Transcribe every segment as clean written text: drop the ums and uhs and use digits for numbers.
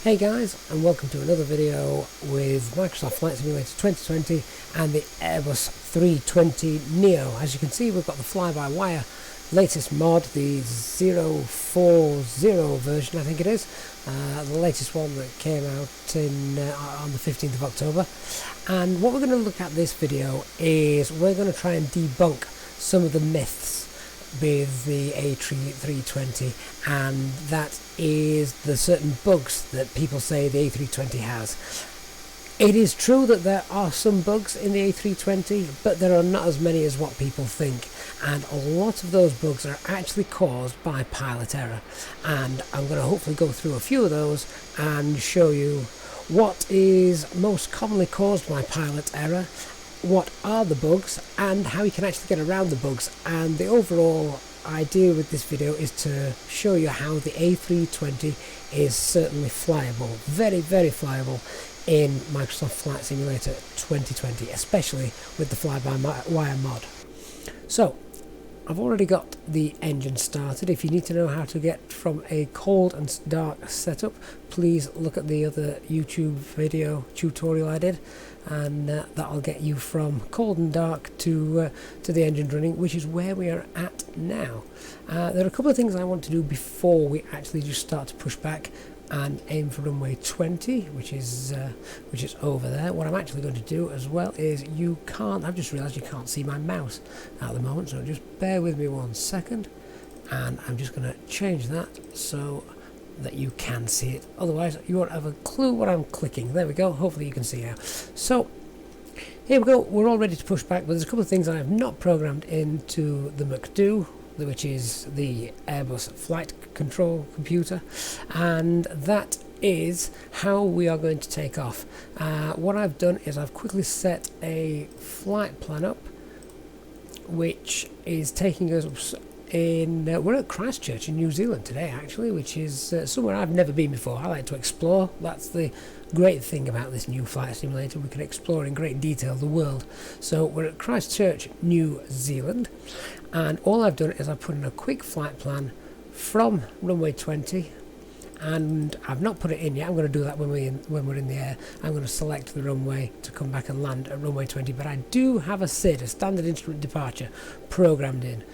Hey guys, and welcome to another video with Microsoft Flight Simulator 2020 and the Airbus 320 Neo. As you can see, we've got the fly-by-wire latest mod, the 040 version I think it is, the latest one that came out on the 15th of October. And what we're going to look at this video is we're going to try and debunk some of the myths with the A320, and that is the certain bugs that people say the A320 has. It is true that there are some bugs in the A320, but there are not as many as what people think, and a lot of those bugs are actually caused by pilot error, and I'm going to hopefully go through a few of those and show you what is most commonly caused by pilot error, what are the bugs, and how you can actually get around the bugs. And the overall idea with this video is to show you how the A320 is certainly flyable, very flyable in Microsoft Flight Simulator 2020, especially with the fly-by-wire mod. So I've already got the engine started. If you need to know how to get from a cold and dark setup, please look at the other YouTube video tutorial I did, and that'll get you from cold and dark to the engine running, which is where we are at now. There are a couple of things I want to do before we actually just start to push back and aim for runway 20, which is over there. What I'm actually going to do as well is I've just realised you can't see my mouse at the moment, so just bear with me 1 second, and I'm just going to change that so that you can see it. Otherwise you won't have a clue what I'm clicking. There we go, hopefully you can see now. So here we go, we're all ready to push back, but there's a couple of things I have not programmed into the McDo, which is the Airbus flight control computer, and that is how we are going to take off. What I've done is I've quickly set a flight plan up, which is taking us we're at Christchurch in New Zealand today actually, which is somewhere I've never been before. I like to explore. That's the great thing about this new flight simulator. We can explore in great detail the world. So we're at Christchurch, New Zealand, and all I've done is I've put in a quick flight plan from runway 20, and I've not put it in yet. I'm going to do that when we're in the air. I'm going to select the runway to come back and land at runway 20, but I do have a SID, a standard instrument departure, programmed in.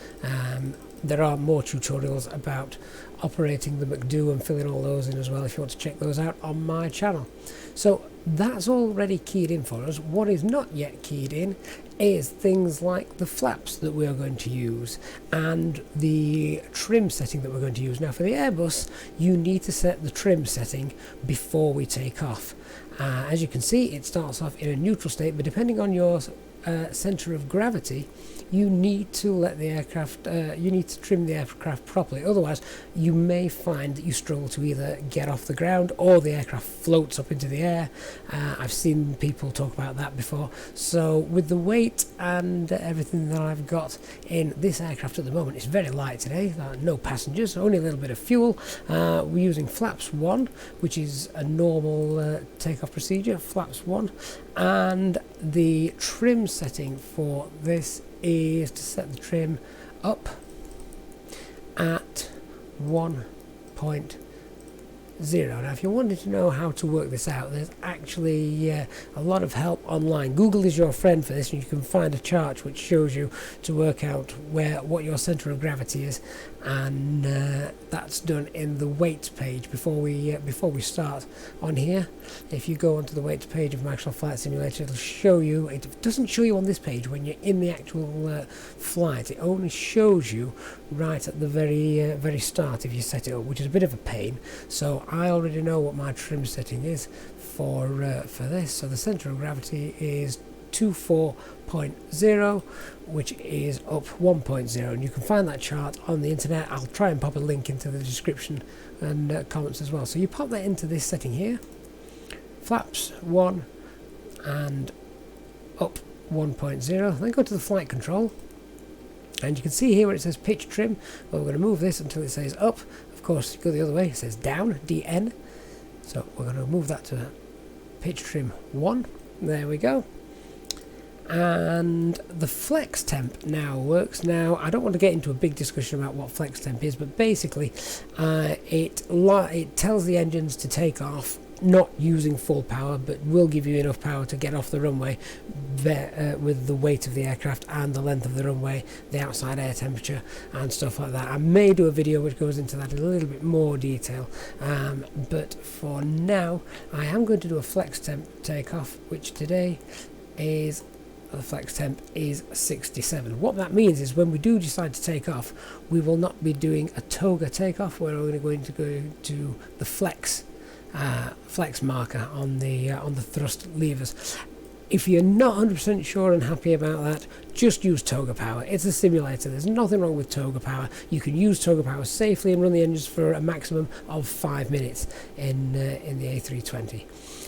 There are more tutorials about operating the McDo and filling all those in as well if you want to check those out on my channel. So that's already keyed in for us. What is not yet keyed in is things like the flaps that we are going to use and the trim setting that we're going to use. Now for the Airbus, you need to set the trim setting before we take off. As you can see, it starts off in a neutral state, but depending on your centre of gravity, you need to let the aircraft, you need to trim the aircraft properly. Otherwise, you may find that you struggle to either get off the ground or the aircraft floats up into the air. I've seen people talk about that before. So with the weight and everything that I've got in this aircraft at the moment, it's very light today, no passengers, only a little bit of fuel. We're using flaps 1, which is a normal takeoff procedure, flaps 1, and the trim setting for this is to set the trim up at 1.0. Now if you wanted to know how to work this out, there's actually a lot of help online. Google is your friend for this, and you can find a chart which shows you to work out what your centre of gravity is, and that's done in the weights page before we start on here. If you go onto the weights page of Microsoft Flight Simulator, it'll show you. It doesn't show you on this page when you're in the actual flight. It only shows you right at the very start if you set it up, which is a bit of a pain. So I already know what my trim setting is for this. So the centre of gravity is 24.0, which is up 1.0, and you can find that chart on the internet. I'll try and pop a link into the description and comments as well. So you pop that into this setting here, flaps 1 and up 1.0, then go to the flight control, and you can see here where it says pitch trim. Well, we're going to move this until it says up. Of course, go the other way, it says down, DN. So we're going to move that to pitch trim 1. There we go. And the flex temp now works. Now I don't want to get into a big discussion about what flex temp is, but basically it tells the engines to take off not using full power, but will give you enough power to get off the runway with the weight of the aircraft and the length of the runway, the outside air temperature and stuff like that. I may do a video which goes into that in a little bit more detail, but for now I am going to do a flex temp takeoff, which today is the flex temp is 67. What that means is when we do decide to take off, we will not be doing a toga takeoff. We're only going to go to the flex marker on the thrust levers. If you're not 100% sure and happy about that, just use toga power. It's a simulator. There's nothing wrong with toga power. You can use toga power safely and run the engines for a maximum of 5 minutes in the A320.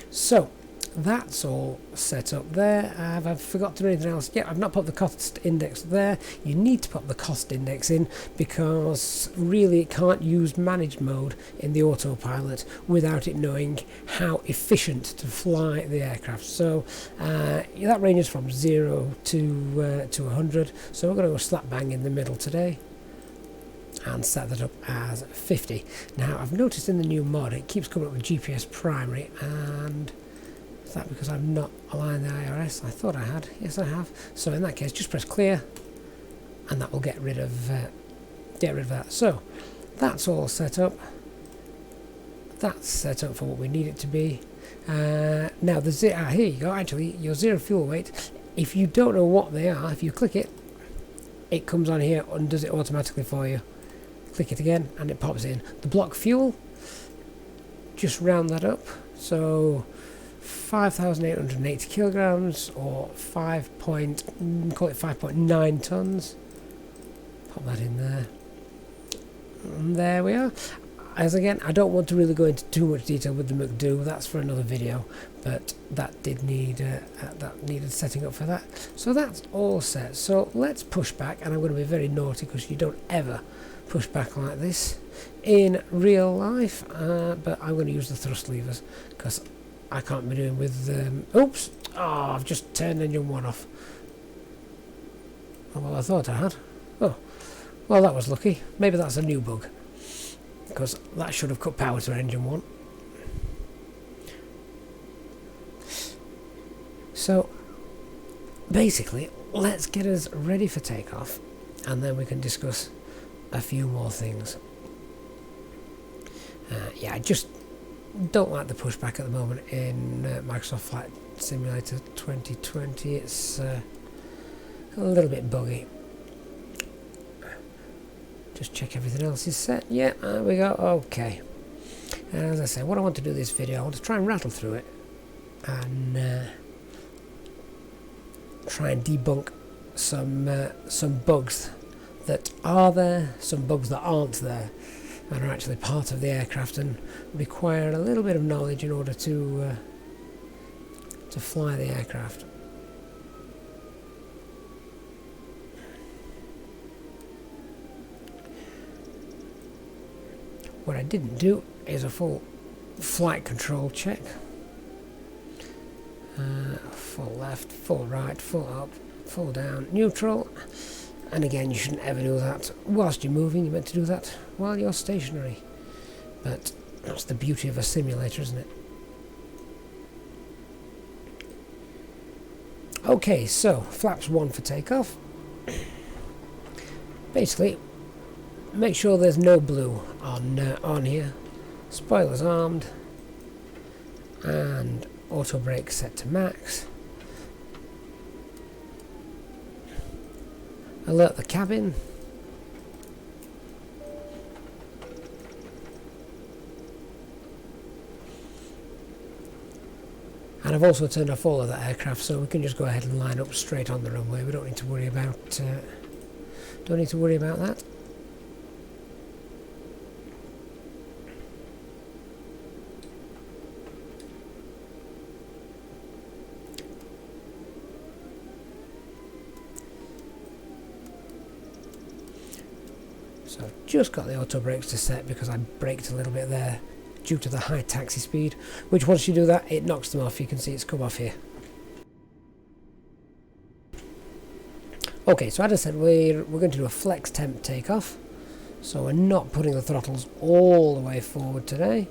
So that's all set up there. Have I forgot to do anything else? Yeah, I've not put the cost index there. You need to put the cost index in because really it can't use managed mode in the autopilot without it knowing how efficient to fly the aircraft. So that ranges from 0 to 100. So we're going to go slap bang in the middle today and set that up as 50. Now I've noticed in the new mod it keeps coming up with GPS primary, and that because I've not aligned the IRS. I thought I had. Yes, I have. So in that case, just press clear, and that will get rid of that. So that's all set up. That's set up for what we need it to be. Now the here you go. Actually, your zero fuel weight. If you don't know what they are, if you click it, it comes on here and does it automatically for you. Click it again, and it pops in. The block fuel. Just round that up. So 5,880 kilograms, or call it 5.9 tons. Pop that in there. And there we are. As again, I don't want to really go into too much detail with the McDo. That's for another video. But that did need that needed setting up for that. So that's all set. So let's push back, and I'm going to be very naughty because you don't ever push back like this in real life. But I'm going to use the thrust levers because I can't be doing with oops! Oh, I've just turned engine 1 off. Oh, well, I thought I had. Oh, well, that was lucky. Maybe that's a new bug, because that should have cut power to engine 1. So basically, let's get us ready for takeoff, and then we can discuss a few more things. Yeah, I just don't like the pushback at the moment in Microsoft Flight Simulator 2020. It's a little bit buggy. Just check everything else is set. Yeah, there we go. Okay. And as I say, what I want to do this video, I want to try and rattle through it and try and debunk some bugs that are there, some bugs that aren't there, and are actually part of the aircraft and require a little bit of knowledge in order to fly the aircraft. What I didn't do is a full flight control check. Full left, full right, full up, full down, neutral. And again, you shouldn't ever do that whilst you're moving. You're meant to do that while you're stationary. But that's the beauty of a simulator, isn't it? Okay, so flaps 1 for takeoff. Basically, make sure there's no blue on here. Spoilers armed, and auto brake set to max. Alert the cabin. And I've also turned off all of that aircraft, so we can just go ahead and line up straight on the runway. We don't need to worry about that. So I've just got the auto brakes to set because I braked a little bit there due to the high taxi speed, which once you do that it knocks them off. You can see it's come off here. Okay, so as I said, we're going to do a flex temp takeoff, so we're not putting the throttles all the way forward today.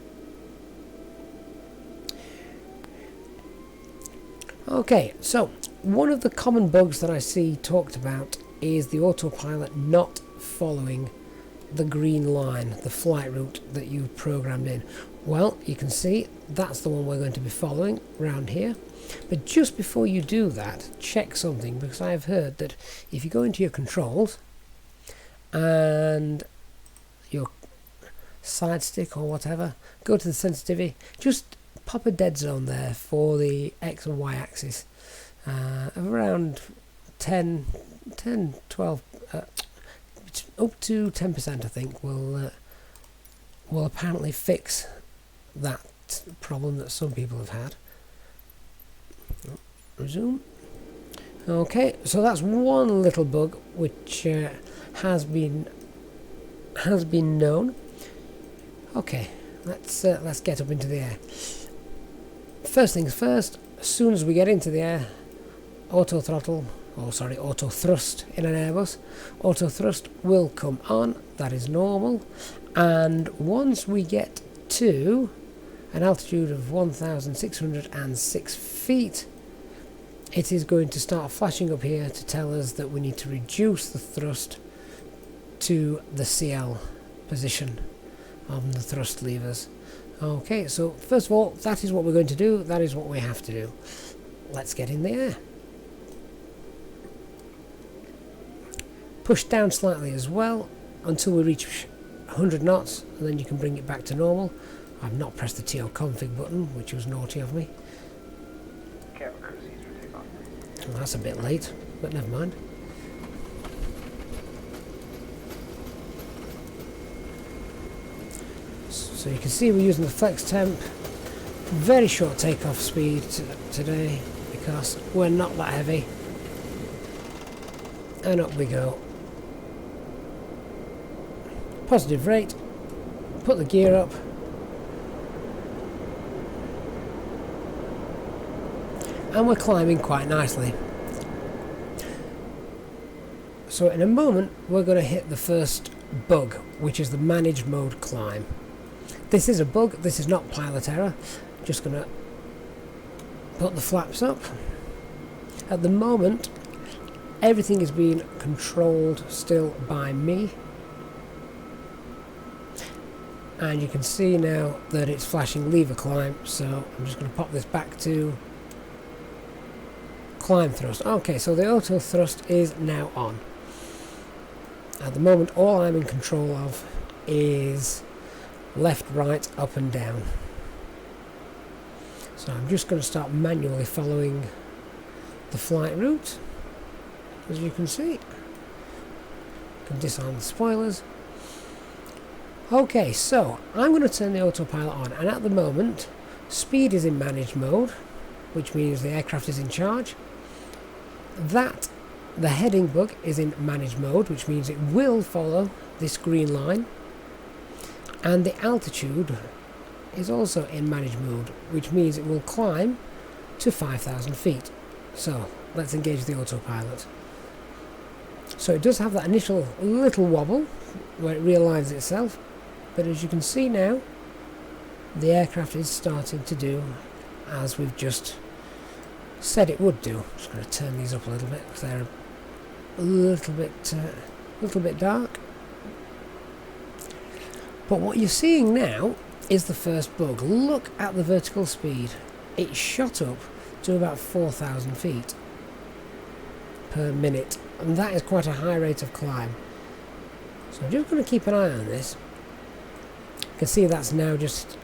Okay, so one of the common bugs that I see talked about is the autopilot not following the green line, the flight route that you programmed in. Well, you can see that's the one we're going to be following around here. But just before you do that, check something, because I have heard that if you go into your controls and your side stick or whatever, go to the sensitivity, just pop a dead zone there for the X and Y axis of around 10, 12, up to 10% I think will apparently fix that problem that some people have had. Resume. Okay, so that's one little bug which has been known. Okay, let's get up into the air. First things first, as soon as we get into the air, auto thrust in an Airbus, auto thrust will come on, that is normal, and once we get to an altitude of 1,606 feet, it is going to start flashing up here to tell us that we need to reduce the thrust to the CL position on the thrust levers. Okay, so first of all, that is what we're going to do, that is what we have to do. Let's get in the air. Push down slightly as well until we reach 100 knots, and then you can bring it back to normal. I've not pressed the TO config button, which was naughty of me. Well, that's a bit late, but never mind. So you can see we're using the flex temp. Very short takeoff speed today because we're not that heavy. And up we go. Positive rate. Put the gear up. And we're climbing quite nicely. So in a moment we're going to hit the first bug, which is the managed mode climb. This is a bug, this is not pilot error. Just going to put the flaps up. At the moment everything is being controlled still by me, and you can see now that it's flashing lever climb, so I'm just going to pop this back to climb thrust. Okay, so the auto thrust is now on. At the moment all I'm in control of is left, right, up and down. So I'm just going to start manually following the flight route, as you can see. I can disarm the spoilers. Okay, so I'm going to turn the autopilot on, and at the moment speed is in managed mode, which means the aircraft is in charge. The heading bug is in managed mode, which means it will follow this green line, and the altitude is also in managed mode, which means it will climb to 5,000 feet. So let's engage the autopilot. So it does have that initial little wobble where it realigns itself, but as you can see now, the aircraft is starting to do as we've just said it would do. I'm just going to turn these up a little bit because they're a little bit dark. But what you're seeing now is the first bug. Look at the vertical speed. It shot up to about 4,000 feet per minute, and that is quite a high rate of climb. So I'm just going to keep an eye on this. You can see that's now just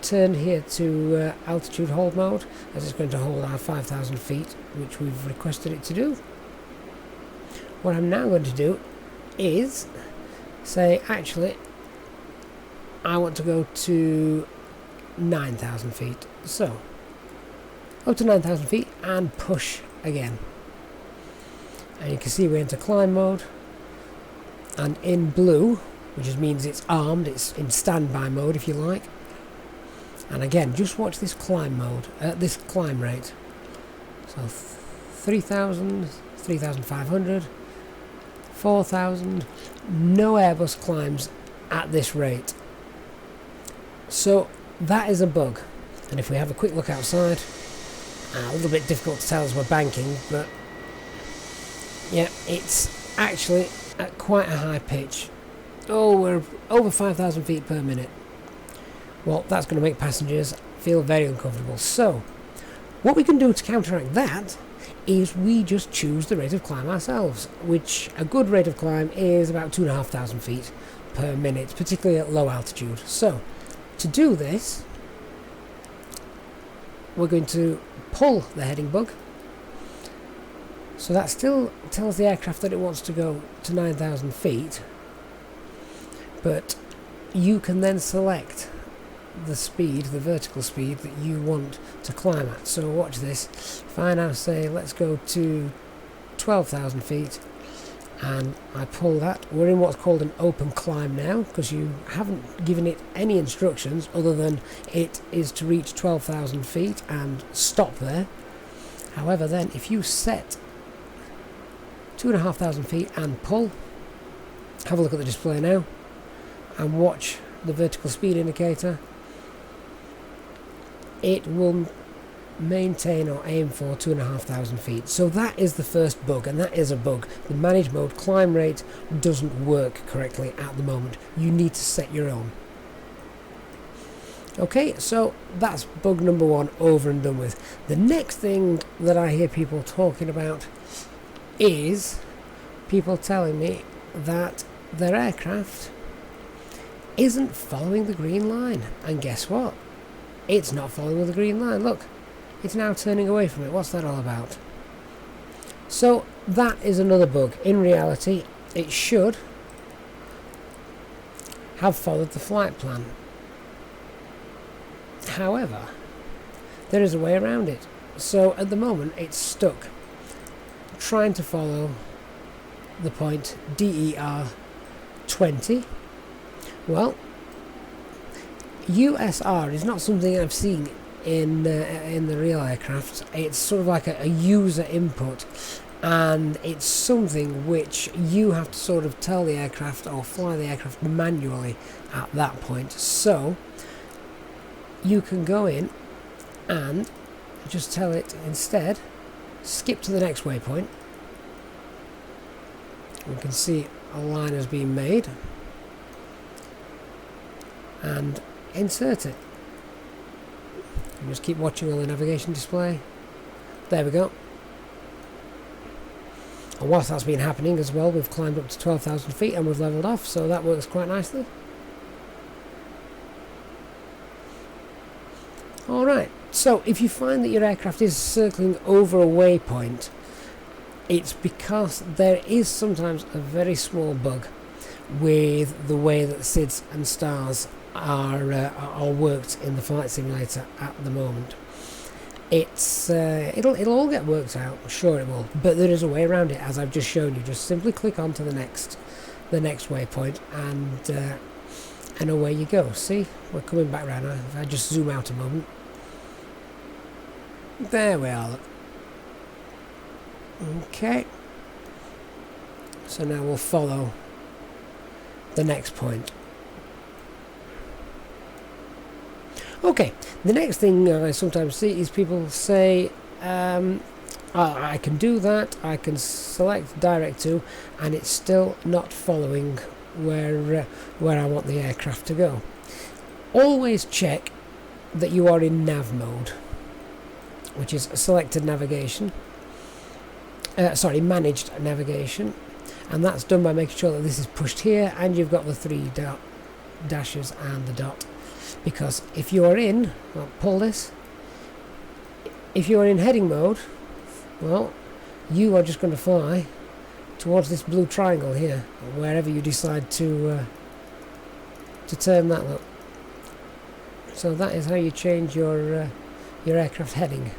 turned here to altitude hold mode, as it's going to hold our 5,000 feet, which we've requested it to do. What I'm now going to do is say, actually, I want to go to 9,000 feet. So, up to 9,000 feet and push again. And you can see we enter climb mode. And in blue, which means it's armed, it's in standby mode if you like. And again, just watch this climb mode, this climb rate. So 3,000, 3,500, 4,000. No Airbus climbs at this rate. So that is a bug. And if we have a quick look outside, A little bit difficult to tell as we're banking, but yeah, it's actually at quite a high pitch. Oh, we're over 5,000 feet per minute. Well, that's going to make passengers feel very uncomfortable. So, what we can do to counteract that is we just choose the rate of climb ourselves, which a good rate of climb is about 2,500 feet per minute, particularly at low altitude. So, to do this, we're going to pull the heading bug. So that still tells the aircraft that it wants to go to 9,000 feet, but you can then select the speed, the vertical speed that you want to climb at. So watch this. If I now say let's go to 12,000 feet and I pull that, we're in what's called an open climb now, because you haven't given it any instructions other than it is to reach 12,000 feet and stop there. However, then if you set 2,500 feet and pull, have a look at the display now and watch the vertical speed indicator, it will maintain or aim for 2,500 feet. So that is the first bug, and that is a bug. The managed mode climb rate doesn't work correctly at the moment. You need to set your own. Okay, so that's bug number one over and done with. The next thing that I hear people talking about is people telling me that their aircraft isn't following the green line. And guess what? It's not following the green line. Look, it's now turning away from it. What's that all about? So that is another bug. In reality, it should have followed the flight plan. However, there is a way around it. So at the moment, it's stuck trying to follow the point DER 20. Well, USR is not something I've seen in the real aircraft. It's sort of like a user input, and it's something which you have to sort of tell the aircraft or fly the aircraft manually at that point. So you can go in and just tell it instead, skip to the next waypoint. We can see a line has been made, and insert it. And just keep watching on the navigation display. There we go. And whilst that's been happening as well, we've climbed up to 12,000 feet and we've leveled off, so that works quite nicely. Alright, so if you find that your aircraft is circling over a waypoint, it's because there is sometimes a very small bug with the way that SIDS and stars are worked in the flight simulator at the moment. It's it'll all get worked out, sure it will, but there is a way around it, as I've just shown you. Just simply click on to the next waypoint, and away you go. See, we're coming back round now. If I just zoom out a moment, there we are. Okay, so now we'll follow the next point. Okay, the next thing I sometimes see is people say, I can do that, I can select direct to, and it's still not following where I want the aircraft to go. Always check that you are in Nav Mode, which is selected navigation. Managed navigation, and that's done by making sure that this is pushed here and you've got the three dashes and the dot. Because if you are in, well, pull this, if you are in heading mode, well, you are just going to fly towards this blue triangle here, wherever you decide to turn that up. So that is how you change your aircraft heading.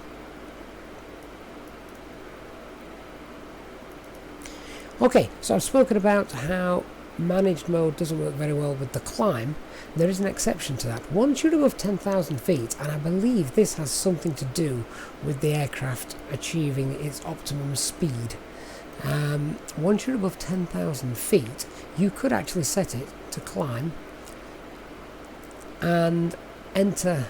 Okay, so I've spoken about how managed mode doesn't work very well with the climb. There is an exception to that. Once you're above 10,000 feet, and I believe this has something to do with the aircraft achieving its optimum speed. Once you're above 10,000 feet, you could actually set it to climb and enter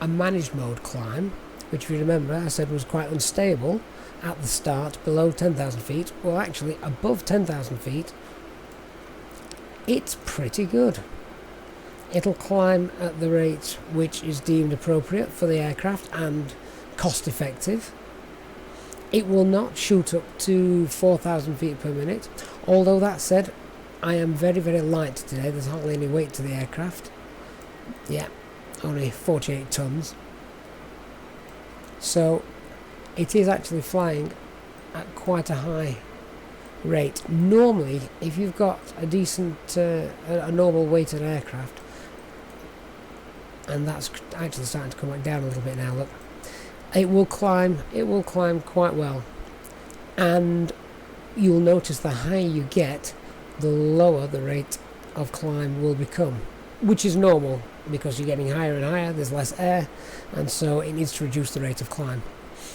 a managed mode climb which if you remember I said was quite unstable at the start below 10,000 feet. Well, actually above 10,000 feet it's pretty good. It'll climb at the rate which is deemed appropriate for the aircraft and cost effective. It will not shoot up to 4,000 feet per minute, although that said I am very, very light today. There's hardly any weight to the aircraft. Yeah, only 48 tons. So it is actually flying at quite a high rate. Normally, if you've got a decent, a normal weighted aircraft, and that's actually starting to come back down a little bit now, look, it will climb quite well, and you'll notice the higher you get, the lower the rate of climb will become, which is normal because you're getting higher and higher, there's less air, and so it needs to reduce the rate of climb.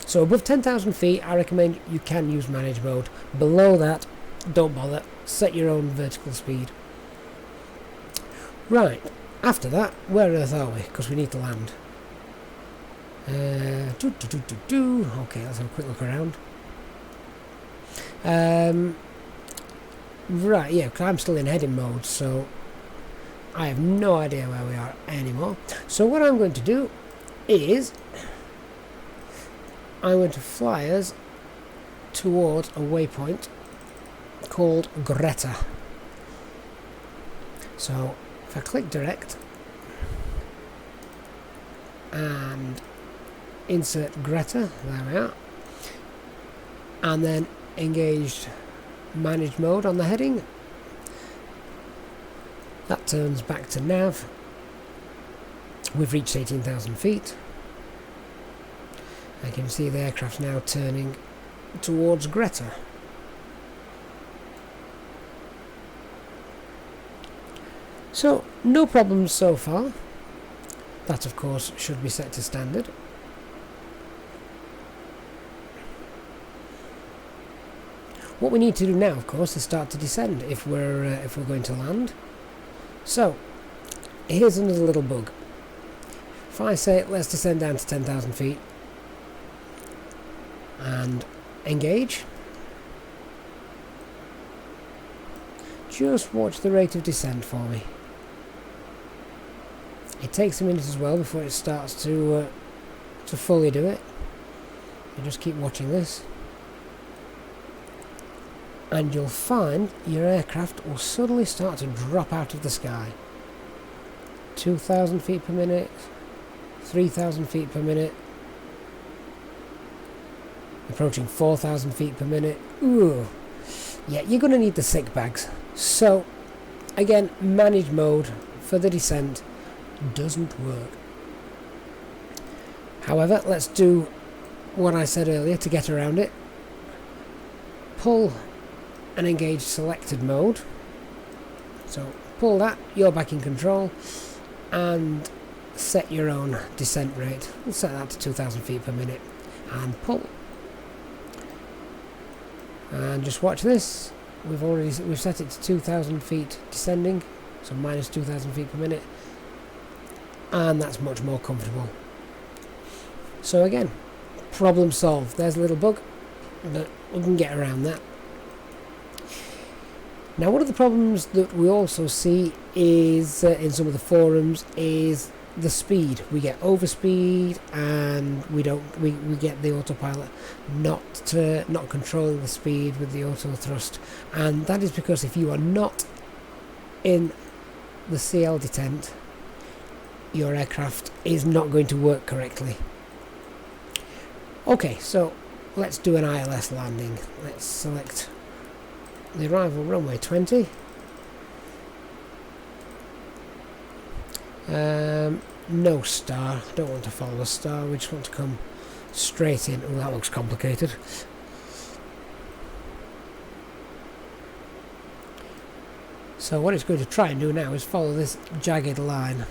So above 10,000 feet I recommend you can use manage mode. Below that, don't bother, set your own vertical speed. Right, after that, where on earth are we? Because we need to land. Okay, let's have a quick look around. Right, yeah, because I'm still in heading mode, so I have no idea where we are anymore. So what I'm going to do is I'm going to fly us towards a waypoint called Greta. So if I click direct and insert Greta, there we are, and then engaged manage mode on the heading, that turns back to nav. We've reached 18,000 feet. I can see the aircraft now turning towards Greta. So no problems so far. That of course should be set to standard. What we need to do now, of course, is start to descend if we're going to land. So here's another little bug. If I say let's descend down to 10,000 feet and engage, just watch the rate of descent for me. It takes a minute as well before it starts to fully do it. You just keep watching this, and you'll find your aircraft will suddenly start to drop out of the sky. 2,000 feet per minute, 3,000 feet per minute, approaching 4,000 feet per minute. Ooh, yeah, you're going to need the sick bags. So again, manage mode for the descent doesn't work. However, let's do what I said earlier to get around it. Pull and engage selected mode. So pull that, you're back in control, and set your own descent rate. We'll set that to 2,000 feet per minute and pull. And just watch this. We've set it to 2,000 feet descending, so minus 2,000 feet per minute, and that's much more comfortable. So again, problem solved. There's a little bug, but we can get around that. Now, one of the problems that we also see is in some of the forums is the speed. We get overspeed, and we get the autopilot not controlling the speed with the autothrust, and that is because if you are not in the CL detent, your aircraft is not going to work correctly. Okay, so let's do an ILS landing. Let's select the arrival runway 20. No star, don't want to follow a star, we just want to come straight in. Oh, that looks complicated. So what it's going to try and do now is follow this jagged line.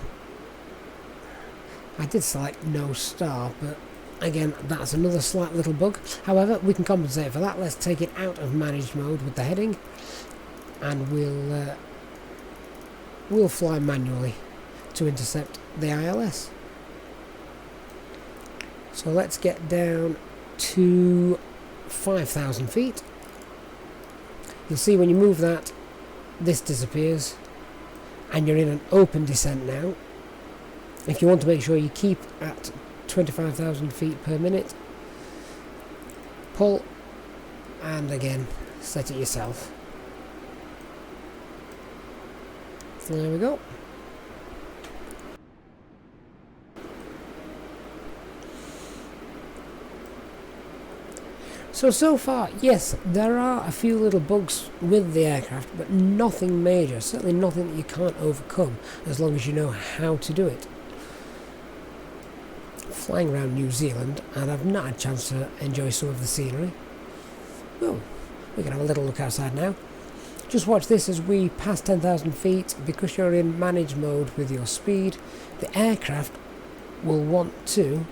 I did select no star, but again, that's another slight little bug. However, we can compensate for that. Let's take it out of managed mode with the heading, and we'll fly manually to intercept the ILS. So let's get down to 5,000 feet. You'll see when you move that, this disappears, and you're in an open descent now. If you want to make sure you keep at 25,000 feet per minute, pull, and again, set it yourself. There we go. So far, yes, there are a few little bugs with the aircraft, but nothing major, certainly nothing that you can't overcome, as long as you know how to do it. Flying around New Zealand, and I've not had a chance to enjoy some of the scenery. Oh, we can have a little look outside now. Just watch this as we pass 10,000 feet. Because you're in manage mode with your speed, the aircraft will want to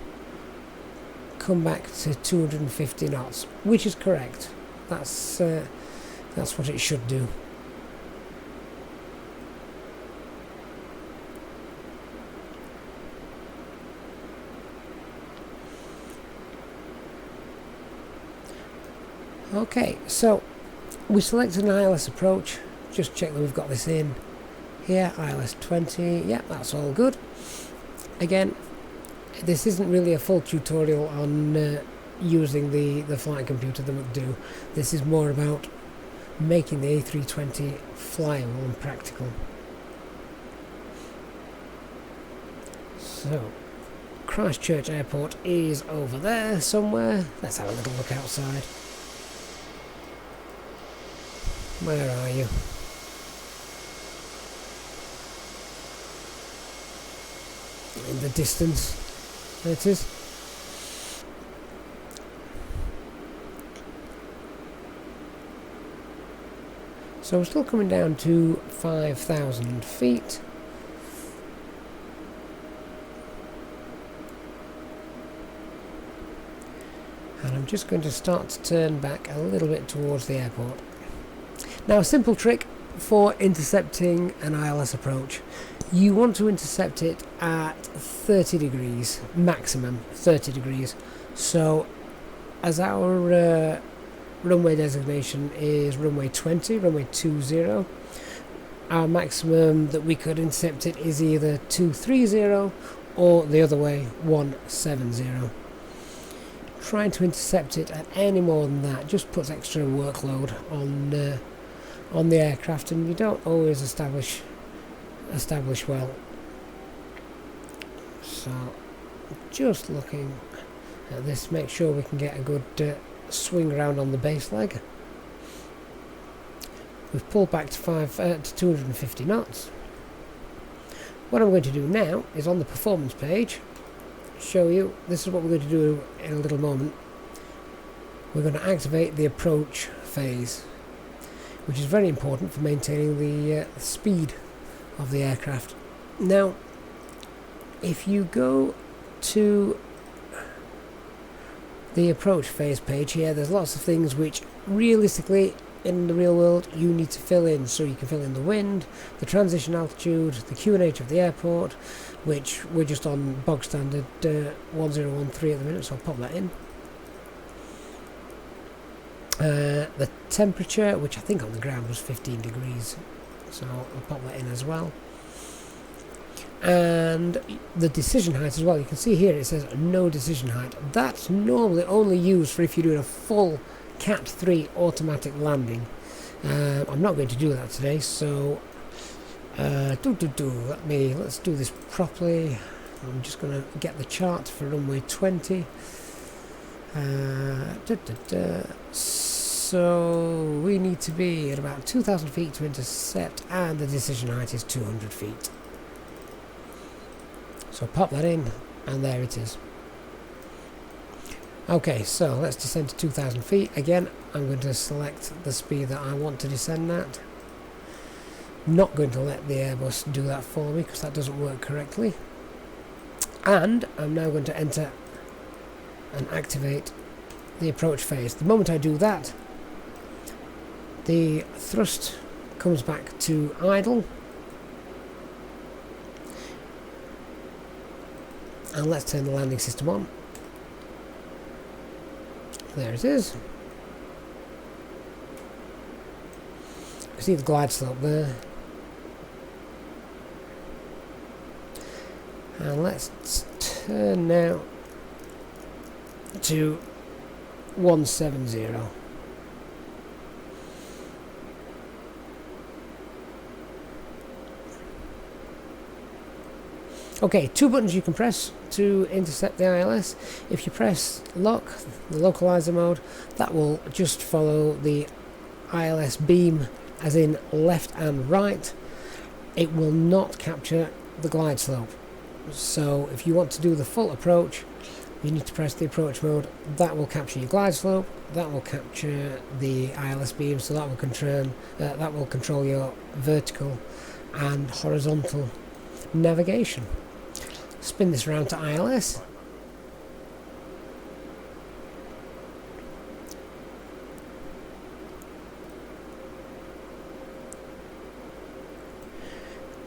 come back to 250 knots, which is correct. That's what it should do. Okay, so we selected an ILS approach. Just check that we've got this in here. ILS 20. Yeah, that's all good. Again, this isn't really a full tutorial on using the flight computer that would do. This is more about making the A320 flyable and practical. So, Christchurch Airport is over there somewhere. Let's have a little look outside. Where are you? In the distance. There it is. So we're still coming down to 5,000 feet. And I'm just going to start to turn back a little bit towards the airport. Now, a simple trick for intercepting an ILS approach. You want to intercept it at 30 degrees, maximum 30 degrees. So, as our runway designation is runway 20, runway 20, our maximum that we could intercept it is either 230 or the other way, 170. Trying to intercept it at any more than that just puts extra workload on the aircraft, and you don't always establish well. So just looking at this, make sure we can get a good swing around on the base leg. We've pulled back to 250 knots. What I'm going to do now is on the performance page show you, this is what we're going to do in a little moment. We're going to activate the approach phase, which is very important for maintaining the speed of the aircraft. Now, if you go to the approach phase page here, there's lots of things which realistically in the real world you need to fill in. So you can fill in the wind, the transition altitude, the QNH of the airport, which we're just on bog standard 1013 at the minute, so I'll pop that in. The temperature, which I think on the ground was 15 degrees, so I'll pop that in as well. And the decision height as well. You can see here it says no decision height. That's normally only used for if you're doing a full Cat 3 automatic landing. I'm not going to do that today, so let's do this properly. I'm just going to get the chart for runway 20. So we need to be at about 2,000 feet to intercept, and the decision height is 200 feet. So pop that in, and there it is. Okay, so let's descend to 2,000 feet. Again, I'm going to select the speed that I want to descend at. Not going to let the Airbus do that for me because that doesn't work correctly. And I'm now going to enter and activate the approach phase. The moment I do that, the thrust comes back to idle. And let's turn the landing system on. There it is. You see the glide slope there. And let's turn now to 170. Okay, two buttons you can press to intercept the ILS. If you press lock, the localizer mode, that will just follow the ILS beam, as in left and right. It will not capture the glide slope. So if you want to do the full approach, you need to press the approach mode. That will capture your glide slope. That will capture the ILS beam. So that will control your vertical and horizontal navigation. Spin this around to ILS.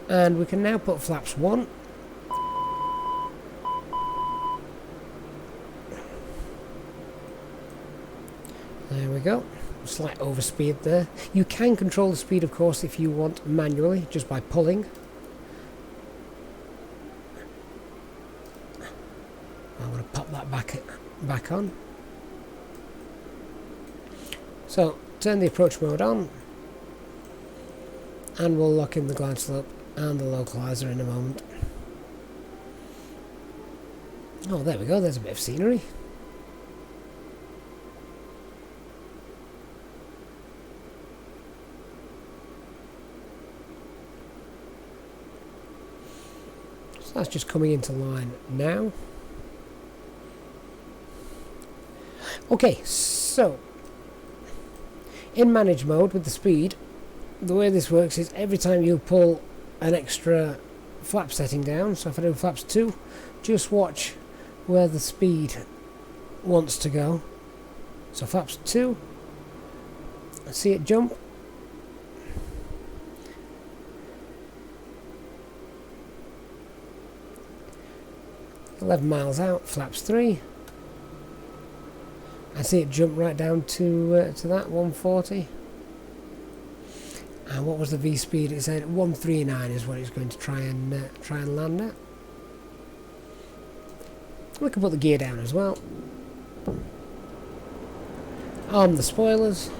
And we can now put flaps 1. There we go. Slight overspeed there. You can control the speed, of course, if you want manually, just by pulling. I'm going to pop that back on. So turn the approach mode on, and we'll lock in the glide slope and the localizer in a moment. Oh, there we go. There's a bit of scenery. So that's just coming into line now. Okay, so in manage mode with the speed, the way this works is every time you pull an extra flap setting down, so if I do flaps 2, just watch where the speed wants to go. So flaps 2, see it jump. $11 miles out, flaps 3. I see it jump right down to that 140. And what was the V speed? It said 139 is what it's going to try and land at. We can put the gear down as well. Arm the spoilers.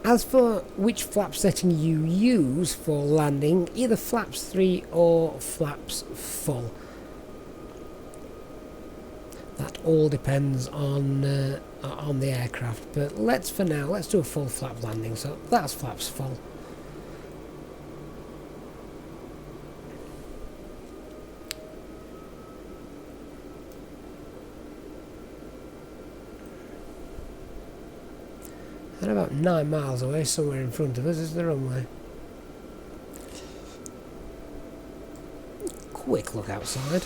As for which flap setting you use for landing, either flaps 3 or flaps full. That all depends on the aircraft, but let's do a full flap landing. So that's flaps full. And about 9 miles away, somewhere in front of us, is the runway. Quick look outside.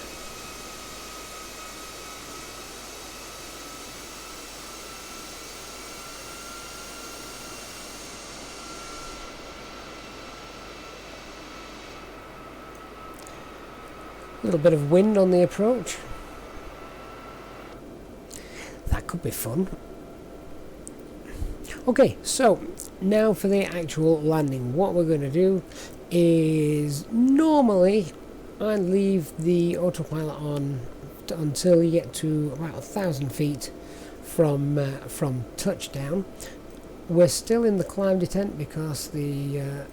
A little bit of wind on the approach. That could be fun. Okay, so now for the actual landing. What we're going to do is, normally I leave the autopilot on until you get to about 1,000 feet from touchdown. We're still in the climb detent because the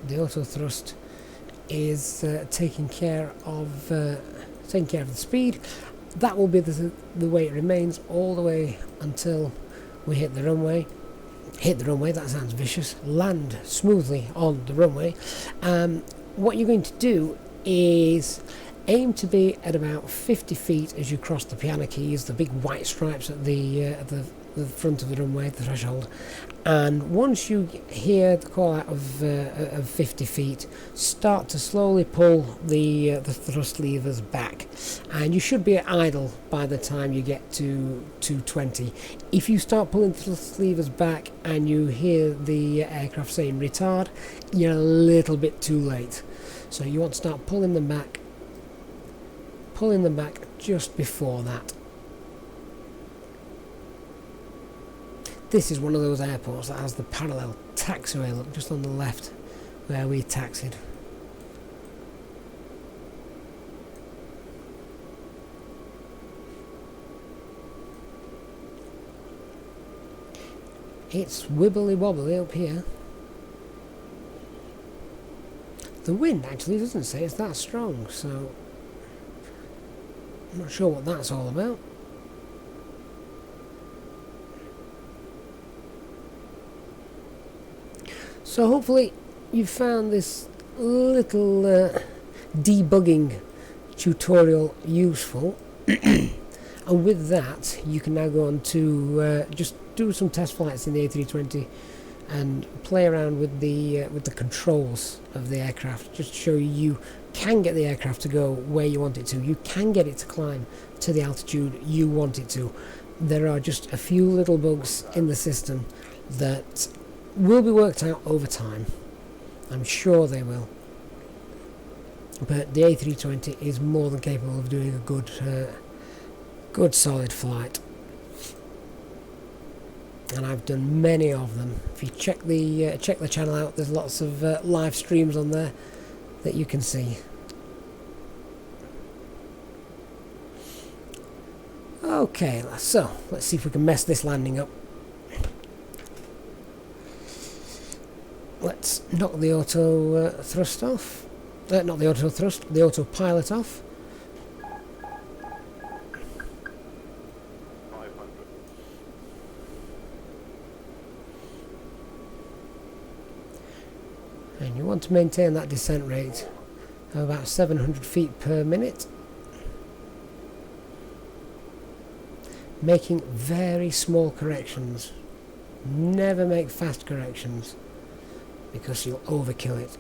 Autothrust is taking care of the speed. That will be the way it remains all the way until we hit the runway. Hit the runway, that sounds vicious. Land smoothly on the runway. What you're going to do is aim to be at about 50 feet as you cross the piano keys, the big white stripes at the front of the runway, the threshold. And once you hear the call out of 50 feet, start to slowly pull the thrust levers back, and you should be at idle by the time you get to 220. If you start pulling the thrust levers back and you hear the aircraft saying retard, you're a little bit too late. So you want to start pulling them back just before that. This is one of those airports that has the parallel taxiway, look, just on the left where we taxied. It's wibbly wobbly up here. The wind actually doesn't say it's that strong, so I'm not sure what that's all about. So hopefully you found this little debugging tutorial useful. And with that you can now go on to just do some test flights in the A320 and play around with the controls of the aircraft, just to show you can get the aircraft to go where you want it to. You can get it to climb to the altitude you want it to. There are just a few little bugs in the system that will be worked out over time. I'm sure they will. But the A320 is more than capable of doing a good solid flight. And I've done many of them. If you check the channel out, there's lots of live streams on there that you can see. Okay, so let's see if we can mess this landing up. Let's knock the auto thrust off. Not the auto thrust, the autopilot off. And you want to maintain that descent rate of about 700 feet per minute, making very small corrections. Never make fast corrections because you'll overkill it.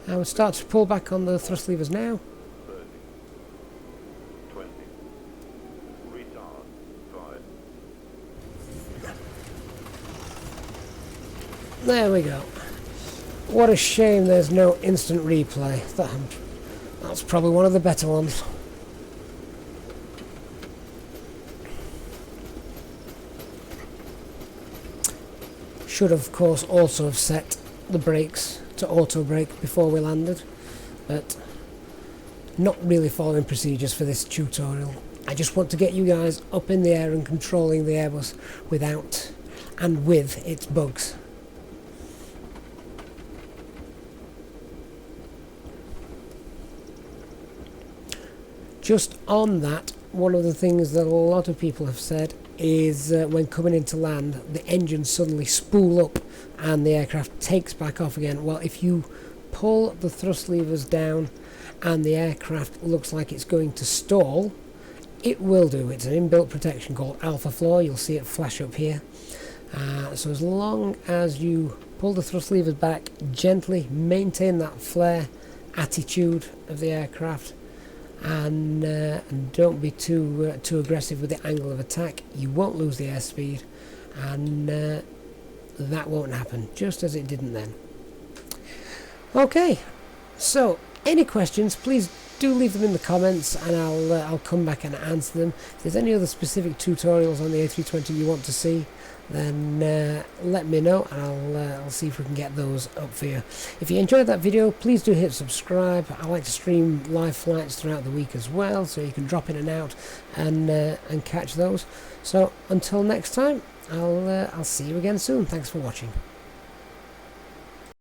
I will start to pull back on the thrust levers now. 30, 20, retard, 5. There we go. What a shame there's no instant replay. That's probably one of the better ones. Should of course also have set the brakes to auto brake before we landed, but not really following procedures for this tutorial. I just want to get you guys up in the air and controlling the Airbus without and with its bugs. Just on that, one of the things that a lot of people have said is when coming into land, the engines suddenly spool up and the aircraft takes back off again. Well, if you pull the thrust levers down and the aircraft looks like it's going to stall, it will do. It's an inbuilt protection called alpha floor. You'll see it flash up here. So as long as you pull the thrust levers back gently, maintain that flare attitude of the aircraft, and don't be too aggressive with the angle of attack, you won't lose the airspeed, and that won't happen, just as it didn't then. Okay, so any questions, please do leave them in the comments and I'll come back and answer them. If there's any other specific tutorials on the A320 you want to see, then let me know and I'll see if we can get those up for you. If you enjoyed that video, please do hit subscribe. I like to stream live flights throughout the week as well, so you can drop in and out and catch those. So until next time, I'll see you again soon. Thanks for watching.